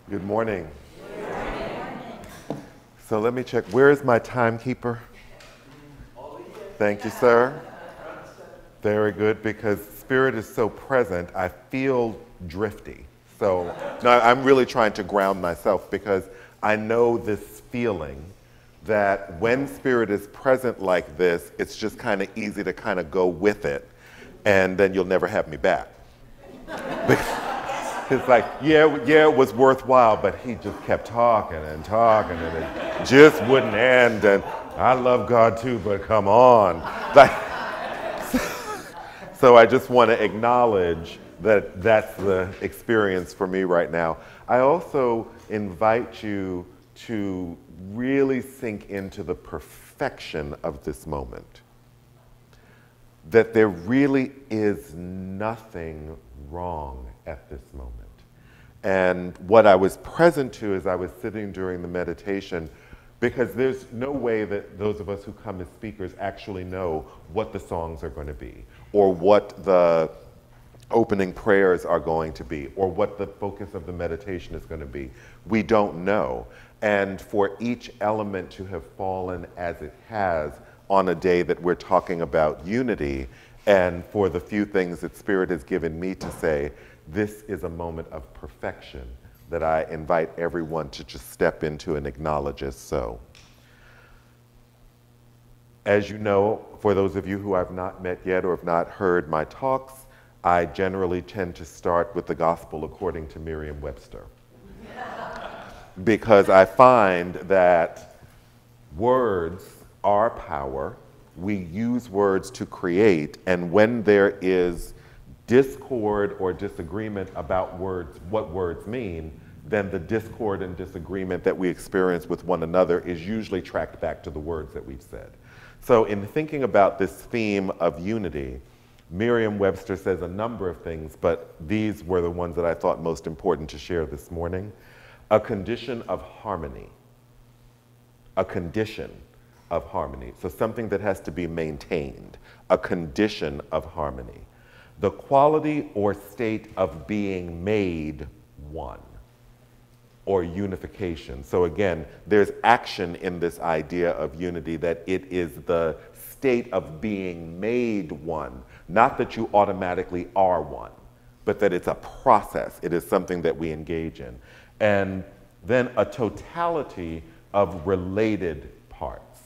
Good morning. So let me check. Where is my timekeeper? Thank you, sir. Very good, because Spirit is so present, I feel drifty. So no, I'm really trying to ground myself because I know this feeling that when Spirit is present like this, it's just kind of easy to kind of go with it, and then you'll never have me back. It's like, yeah, it was worthwhile, but he just kept talking, and it just wouldn't end. And I love God too, but come on. Like, so I just want to acknowledge that that's the experience for me right now. I also invite you to really sink into the perfection of this moment. That there really is nothing wrong at this moment. And what I was present to as I was sitting during the meditation, because there's no way that those of us who come as speakers actually know what the songs are going to be, or what the opening prayers are going to be, or what the focus of the meditation is going to be. We don't know. And for each element to have fallen as it has on a day that we're talking about unity, and for the few things that Spirit has given me to say, this is a moment of perfection that I invite everyone to just step into and acknowledge as so. As you know, for those of you who I've not met yet or have not heard my talks, I generally tend to start with the gospel according to Merriam-Webster. Because I find that words are power. We use words to create, and when there is discord or disagreement about words, what words mean, then the discord and disagreement that we experience with one another is usually tracked back to the words that we've said. So in thinking about this theme of unity, Merriam-Webster says a number of things, but these were the ones that I thought most important to share this morning. A condition of harmony. A condition of harmony. So something that has to be maintained. A condition of harmony. The quality or state of being made one, or unification. So again, there's action in this idea of unity, that it is the state of being made one. Not that you automatically are one, but that it's a process. It is something that we engage in. And then a totality of related parts.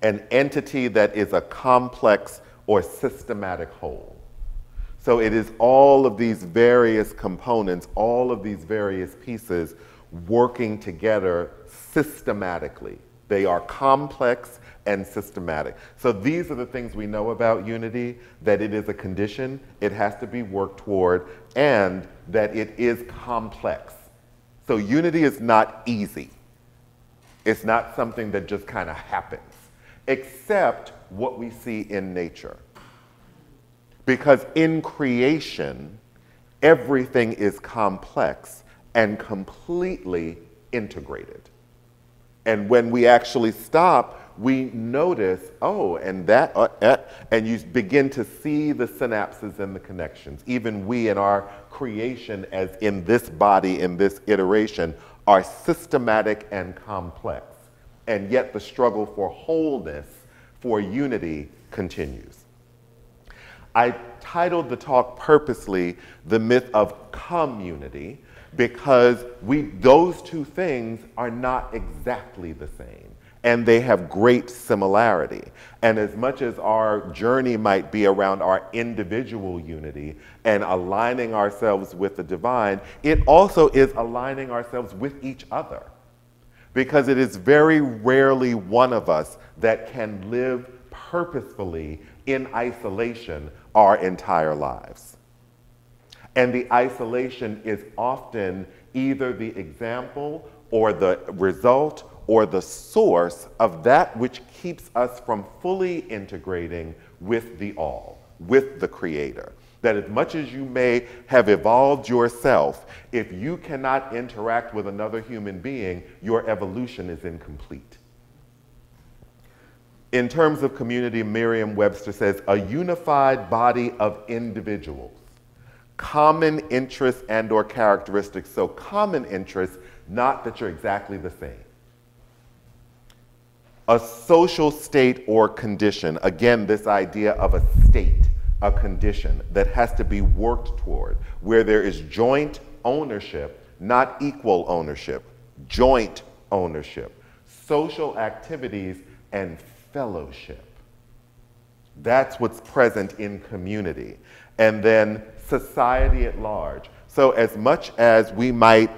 An entity that is a complex or systematic whole. So it is all of these various components, all of these various pieces working together systematically. They are complex and systematic. So these are the things we know about unity, that it is a condition, it has to be worked toward, and that it is complex. So unity is not easy. It's not something that just kind of happens, except what we see in nature. Because in creation, everything is complex and completely integrated. And when we actually stop, we notice, oh, and and you begin to see the synapses and the connections. Even we in our creation, as in this body, in this iteration, are systematic and complex. And yet the struggle for wholeness, for unity, continues. I titled the talk purposely The Myth of CommUnity, because those two things are not exactly the same, and they have great similarity. And as much as our journey might be around our individual unity and aligning ourselves with the divine, it also is aligning ourselves with each other. Because it is very rarely one of us that can live purposefully in isolation our entire lives. And the isolation is often either the example or the result or the source of that which keeps us from fully integrating with the all, with the Creator. That as much as you may have evolved yourself, if you cannot interact with another human being, your evolution is incomplete. In terms of community, Merriam-Webster says, a unified body of individuals common interests and or characteristics. So common interests, not that you're exactly the same. A social state or condition, again, this idea of a state, a condition that has to be worked toward, where there is joint ownership, not equal ownership, joint ownership, social activities, and fellowship. That's what's present in community. And then society at large. So as much as we might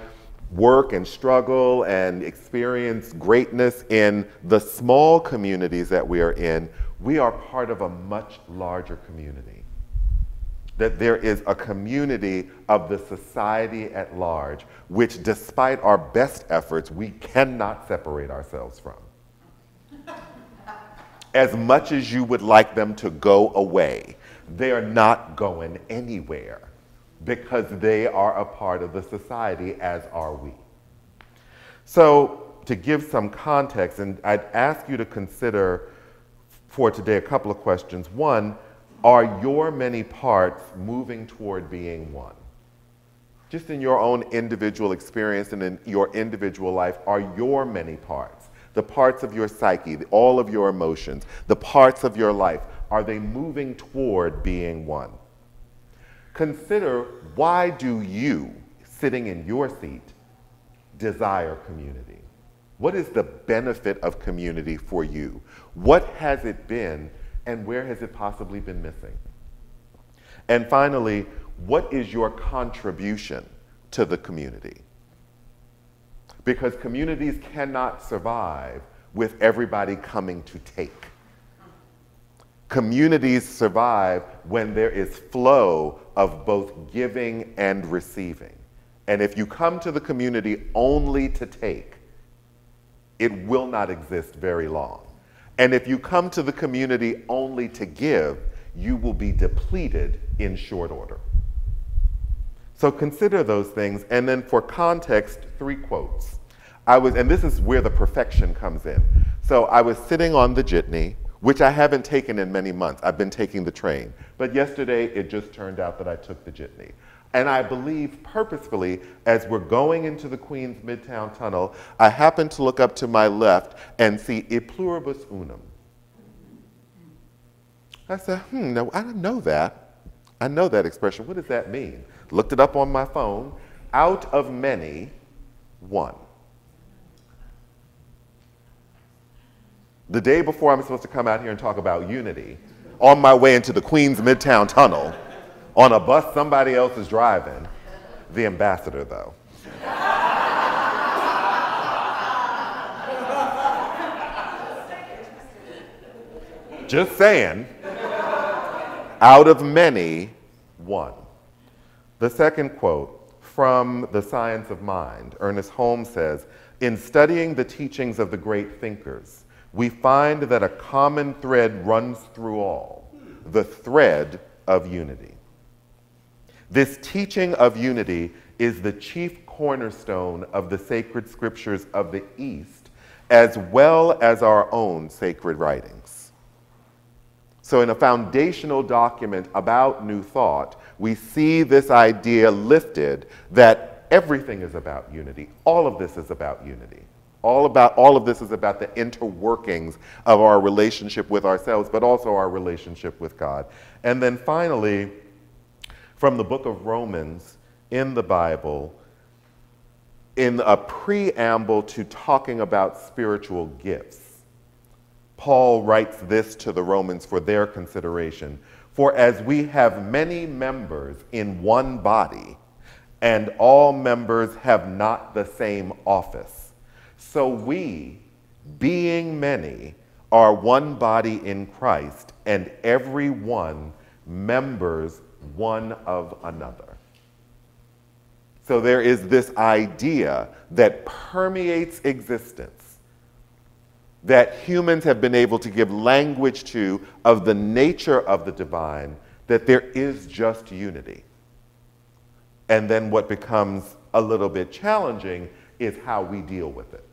work and struggle and experience greatness in the small communities that we are in, we are part of a much larger community. That there is a community of the society at large, which despite our best efforts, we cannot separate ourselves from. As much as you would like them to go away, they are not going anywhere because they are a part of the society, as are we. So to give some context, and I'd ask you to consider for today a couple of questions. One, are your many parts moving toward being one? Just in your own individual experience and in your individual life, are your many parts, the parts of your psyche, all of your emotions, the parts of your life, are they moving toward being one? Consider, why do you, sitting in your seat, desire community? What is the benefit of community for you? What has it been, and where has it possibly been missing? And finally, what is your contribution to the community? Because communities cannot survive with everybody coming to take. Communities survive when there is flow of both giving and receiving. And if you come to the community only to take, it will not exist very long. And if you come to the community only to give, you will be depleted in short order. So consider those things, and then for context, 3 quotes. And this is where the perfection comes in. So I was sitting on the jitney, which I haven't taken in many months. I've been taking the train. But yesterday, it just turned out that I took the jitney. And I believe purposefully, as we're going into the Queens Midtown Tunnel, I happened to look up to my left and see e pluribus unum. I said, no, I don't know that. I know that expression. What does that mean? Looked it up on my phone. Out of many, one. The day before I'm supposed to come out here and talk about unity, on my way into the Queens Midtown Tunnel, on a bus somebody else is driving, the ambassador though. Just saying, out of many, one. The second quote from The Science of Mind, Ernest Holmes says, in studying the teachings of the great thinkers, we find that a common thread runs through all, the thread of unity. This teaching of unity is the chief cornerstone of the sacred scriptures of the East, as well as our own sacred writings. So in a foundational document about New Thought, we see this idea lifted that everything is about unity. All of this is about unity. All of this is about the interworkings of our relationship with ourselves, but also our relationship with God. And then finally, from the book of Romans in the Bible, in a preamble to talking about spiritual gifts, Paul writes this to the Romans for their consideration. For as we have many members in one body, and all members have not the same office, so we, being many, are one body in Christ, and every one members one of another. So there is this idea that permeates existence, that humans have been able to give language to, of the nature of the divine, that there is just unity. And then what becomes a little bit challenging is how we deal with it.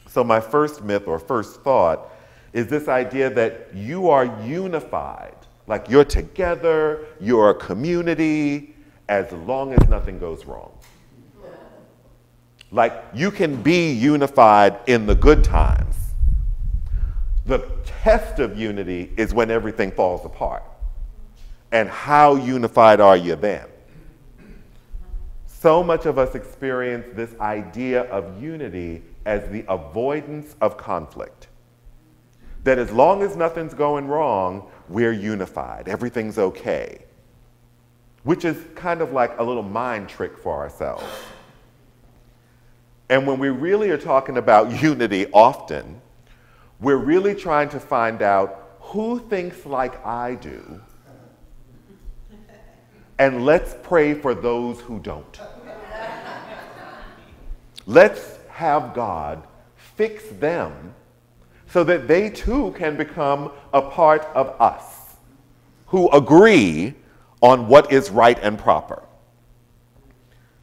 So my first myth or first thought is this idea that you are unified, like you're together, you're a community, as long as nothing goes wrong. Like, you can be unified in the good times. The test of unity is when everything falls apart. And how unified are you then? So much of us experience this idea of unity as the avoidance of conflict. That as long as nothing's going wrong, we're unified, everything's okay. Which is kind of like a little mind trick for ourselves. And when we really are talking about unity often, we're really trying to find out who thinks like I do, and let's pray for those who don't. Let's have God fix them so that they too can become a part of us who agree on what is right and proper.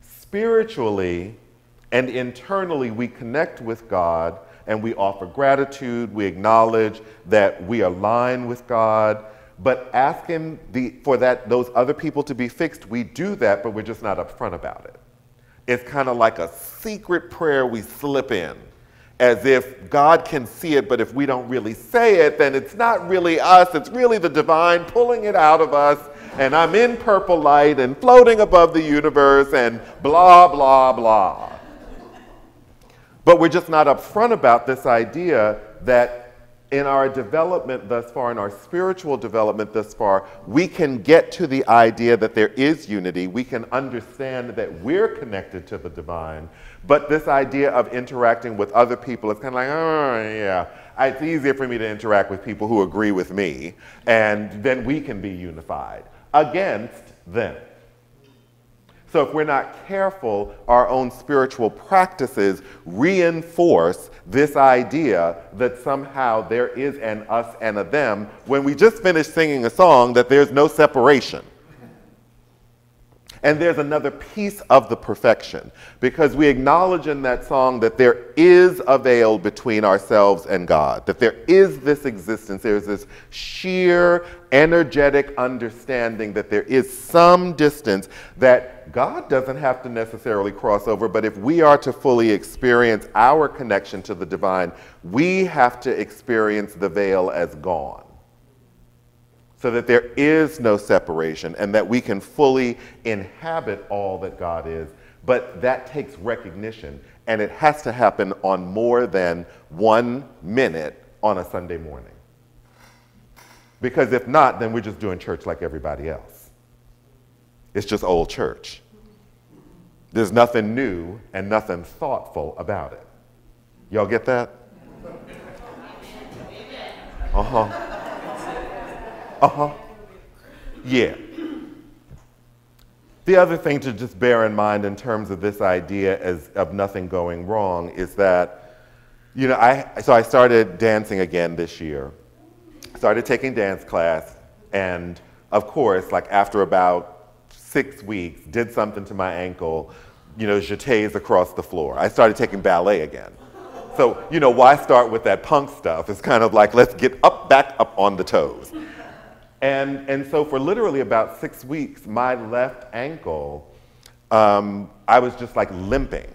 Spiritually and internally, we connect with God and we offer gratitude. We acknowledge that we align with God, but asking for those other people to be fixed, we do that, but we're just not upfront about it. It's kind of like a secret prayer we slip in, as if God can see it, but if we don't really say it, then it's not really us, it's really the divine pulling it out of us, and I'm in purple light and floating above the universe and blah, blah, blah. But we're just not upfront about this idea that in our development thus far, in our spiritual development thus far, we can get to the idea that there is unity. We can understand that we're connected to the divine. But this idea of interacting with other people is kind of like, oh, yeah, it's easier for me to interact with people who agree with me, and then we can be unified against them. So if we're not careful, our own spiritual practices reinforce this idea that somehow there is an us and a them when we just finished singing a song that there's no separation. And there's another piece of the perfection, because we acknowledge in that song that there is a veil between ourselves and God, that there is this existence, there's this sheer energetic understanding that there is some distance that God doesn't have to necessarily cross over, but if we are to fully experience our connection to the divine, we have to experience the veil as gone, so that there is no separation and that we can fully inhabit all that God is. But that takes recognition, and it has to happen on more than 1 minute on a Sunday morning. Because if not, then we're just doing church like everybody else. It's just old church. There's nothing new and nothing thoughtful about it. Y'all get that? Uh-huh. Uh-huh. Yeah. The other thing to just bear in mind in terms of this idea of nothing going wrong is that, you know, I started dancing again this year. Started taking dance class, and of course, like after about 6 weeks, did something to my ankle, you know, jetés across the floor. I started taking ballet again. So, you know, why start with that punk stuff? It's kind of like, let's get back up on the toes. And so for literally about 6 weeks, my left ankle, I was just like limping.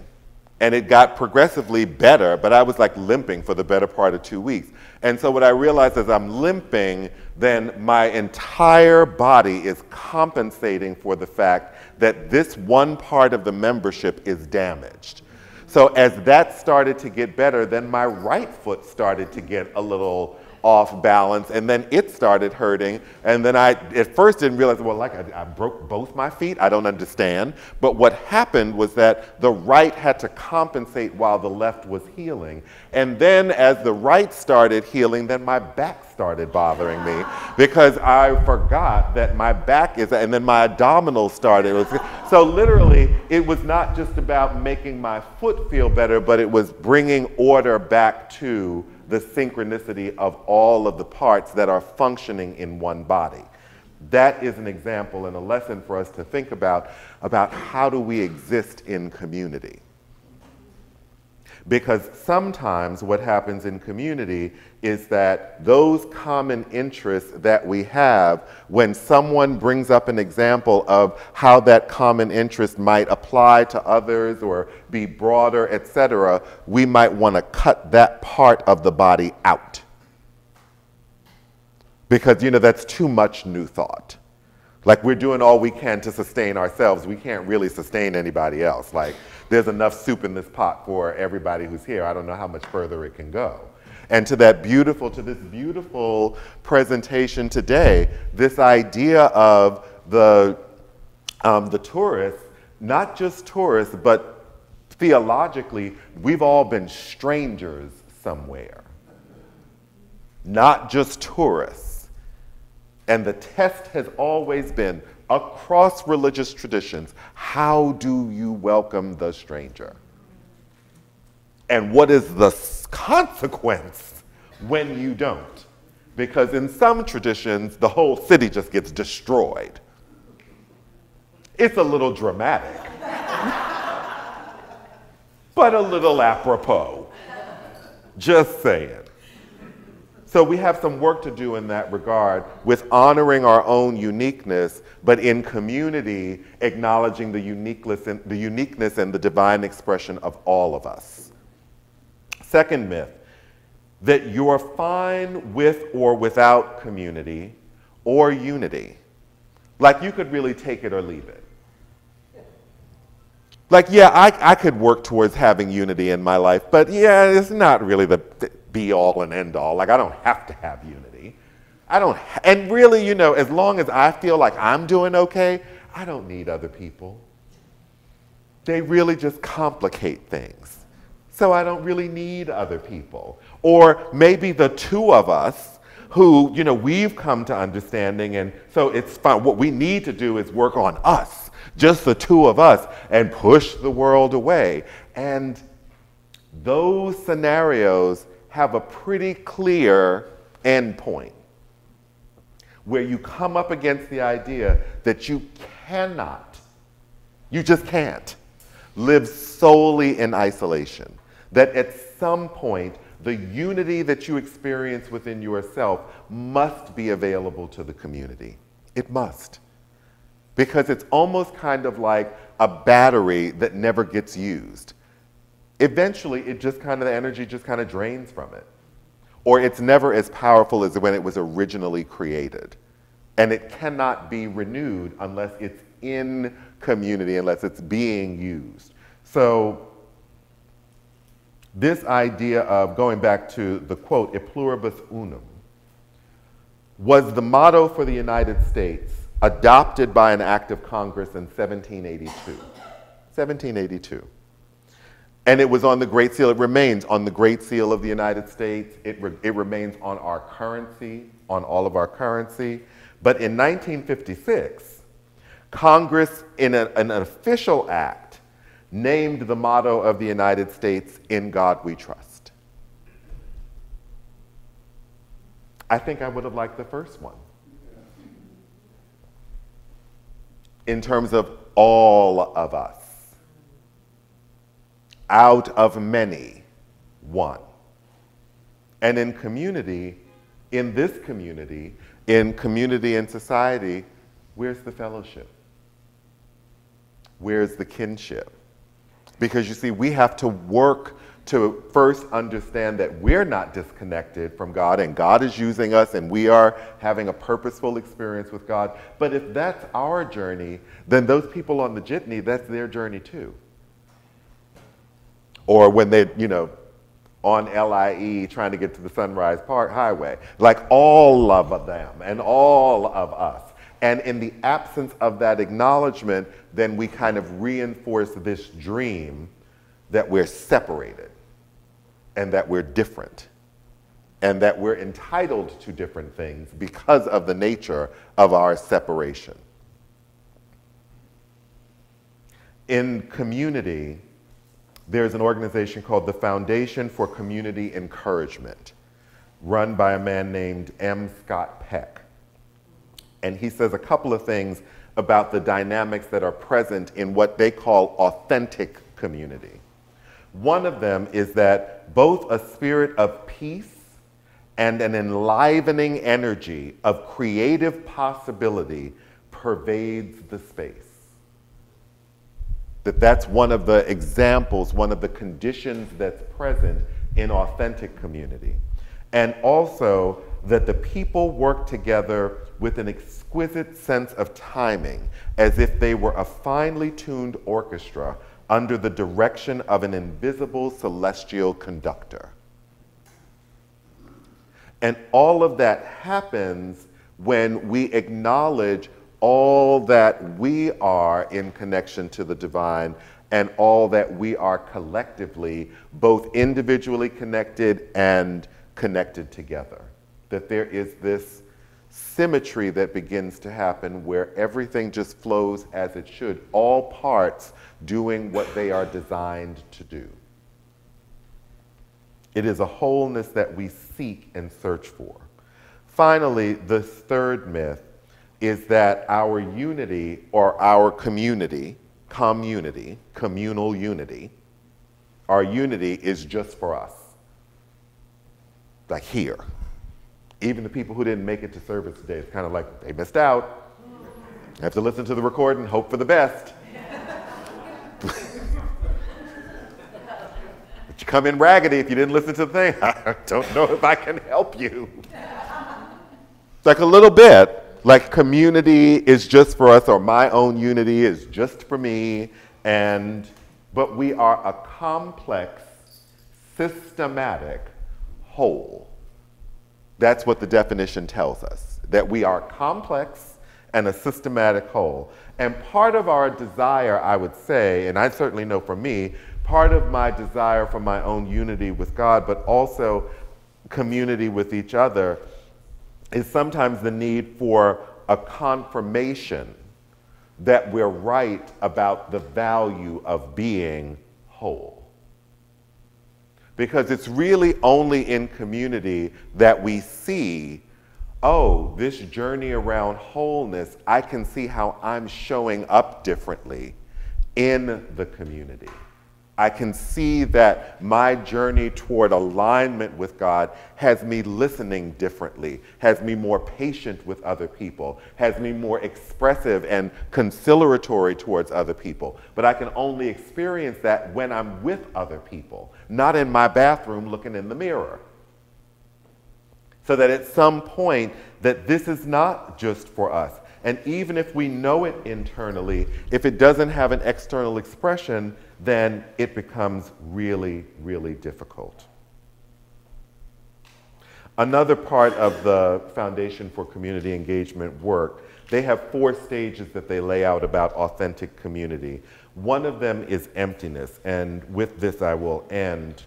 And it got progressively better, but I was like limping for the better part of 2 weeks. And so what I realized is I'm limping, then my entire body is compensating for the fact that this one part of the membership is damaged. So as that started to get better, then my right foot started to get a little off balance, and then it started hurting, and then I at first didn't realize, well, like I broke both my feet, I don't understand. But what happened was that the right had to compensate while the left was healing, and then as the right started healing, then my back started bothering me because I forgot that my back is, and then my abdominals started. So literally, it was not just about making my foot feel better, but it was bringing order back to the synchronicity of all of the parts that are functioning in one body. That is an example and a lesson for us to think about how do we exist in community. Because sometimes what happens in community is that those common interests that we have, when someone brings up an example of how that common interest might apply to others or be broader, etc., we might want to cut that part of the body out. Because, that's too much new thought. Like, we're doing all we can to sustain ourselves. We can't really sustain anybody else. Like, there's enough soup in this pot for everybody who's here. I don't know how much further it can go. And to this beautiful presentation today, this idea of the tourists, not just tourists, but theologically, we've all been strangers somewhere. Not just tourists. And the test has always been, across religious traditions, how do you welcome the stranger? And what is the consequence when you don't? Because in some traditions, the whole city just gets destroyed. It's a little dramatic, but a little apropos. Just saying. So we have some work to do in that regard with honoring our own uniqueness, but in community, acknowledging the uniqueness and the divine expression of all of us. Second myth, that you're fine with or without community or unity. Like, you could really take it or leave it. Like, yeah, I could work towards having unity in my life, but yeah, it's not really the be all and end all. Like, I don't have to have unity. And really, as long as I feel like I'm doing okay, I don't need other people. They really just complicate things. So I don't really need other people. Or maybe the two of us who, we've come to understanding, and so it's fine. What we need to do is work on us, just the two of us, and push the world away. And those scenarios have a pretty clear endpoint where you come up against the idea that you just can't live solely in isolation. That at some point, the unity that you experience within yourself must be available to the community. It must. Because it's almost kind of like a battery that never gets used. Eventually, the energy just kind of drains from it. Or it's never as powerful as when it was originally created. And it cannot be renewed unless it's in community, unless it's being used. So this idea of, going back to the quote, e pluribus unum, was the motto for the United States, adopted by an act of Congress in 1782. 1782. And it was on the Great Seal. It remains on the Great Seal of the United States. It remains on our currency, on all of our currency. But in 1956, Congress, in an official act, named the motto of the United States, "In God We Trust." I think I would have liked the first one. In terms of all of us. Out of many, one. And in community, in this community, in community and society, where's the fellowship? Where's the kinship? Because you see, we have to work to first understand that we're not disconnected from God, and God is using us, and we are having a purposeful experience with God. But if that's our journey, then those people on the jitney, that's their journey too. Or when they're, on LIE trying to get to the Sunrise Park Highway. Like, all of them and all of us. And in the absence of that acknowledgement, then we kind of reinforce this dream that we're separated and that we're different and that we're entitled to different things because of the nature of our separation. In community, there's an organization called the Foundation for Community Encouragement, run by a man named M. Scott Peck. And he says a couple of things about the dynamics that are present in what they call authentic community. One of them is that both a spirit of peace and an enlivening energy of creative possibility pervades the space. That's one of the examples, one of the conditions that's present in authentic community. And also that the people work together with an exquisite sense of timing, as if they were a finely tuned orchestra under the direction of an invisible celestial conductor. And all of that happens when we acknowledge all that we are in connection to the divine and all that we are collectively, both individually connected and connected together. That there is this symmetry that begins to happen where everything just flows as it should, all parts doing what they are designed to do. It is a wholeness that we seek and search for. Finally, the third myth is that our unity or our community, communal unity, our unity is just for us. Like here. Even the people who didn't make it to service today, it's kind of like they missed out. I have to listen to the recording, hope for the best. But you come in raggedy if you didn't listen to the thing. I don't know if I can help you. It's like a little bit, like community is just for us, or my own unity is just for me, but we are a complex, systematic whole. That's what the definition tells us, that we are complex and a systematic whole. And part of our desire, I would say, and I certainly know for me, part of my desire for my own unity with God, but also community with each other, is sometimes the need for a confirmation that we're right about the value of being whole. Because it's really only in community that we see, oh, this journey around wholeness, I can see how I'm showing up differently in the community. I can see that my journey toward alignment with God has me listening differently, has me more patient with other people, has me more expressive and conciliatory towards other people. But I can only experience that when I'm with other people, not in my bathroom looking in the mirror. So that at some point that this is not just for us. And even if we know it internally, if it doesn't have an external expression, then it becomes really, really difficult. Another part of the Foundation for Community Engagement work, they have 4 stages that they lay out about authentic community. One of them is emptiness, and with this I will end.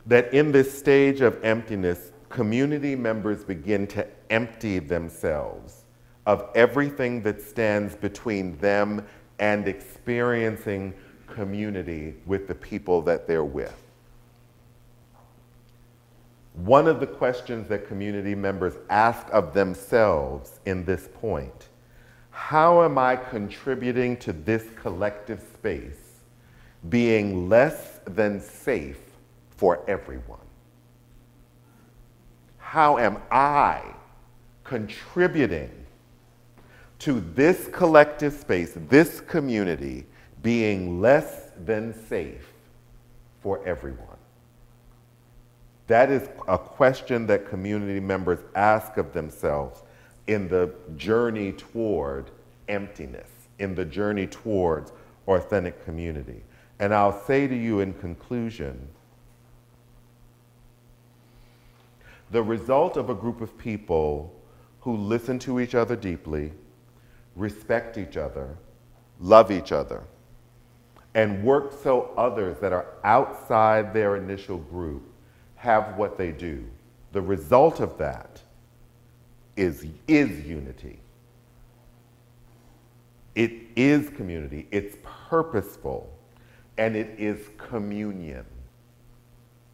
That in this stage of emptiness, community members begin to empty themselves of everything that stands between them and experiencing community with the people that they're with. One of the questions that community members ask of themselves in this point, how am I contributing to this collective space being less than safe for everyone? How am I contributing to this collective space, this community, being less than safe for everyone? That is a question that community members ask of themselves in the journey toward emptiness, in the journey towards authentic community. And I'll say to you in conclusion, the result of a group of people who listen to each other deeply, respect each other, love each other, and work so others that are outside their initial group have what they do. The result of that is unity. It is community, it's purposeful, and it is communion.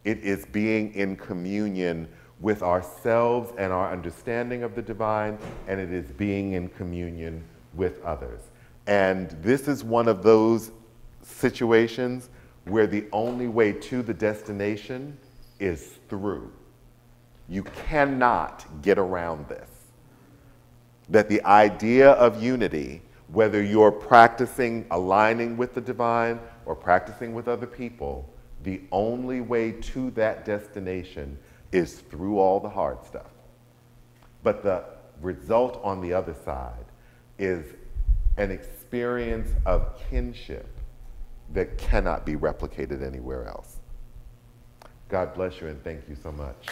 It is being in communion with ourselves and our understanding of the divine, and it is being in communion with others. And this is one of those situations where the only way to the destination is through. You cannot get around this. That the idea of unity, whether you're practicing aligning with the divine or practicing with other people, the only way to that destination is through all the hard stuff. But the result on the other side is an experience of kinship that cannot be replicated anywhere else. God bless you and thank you so much.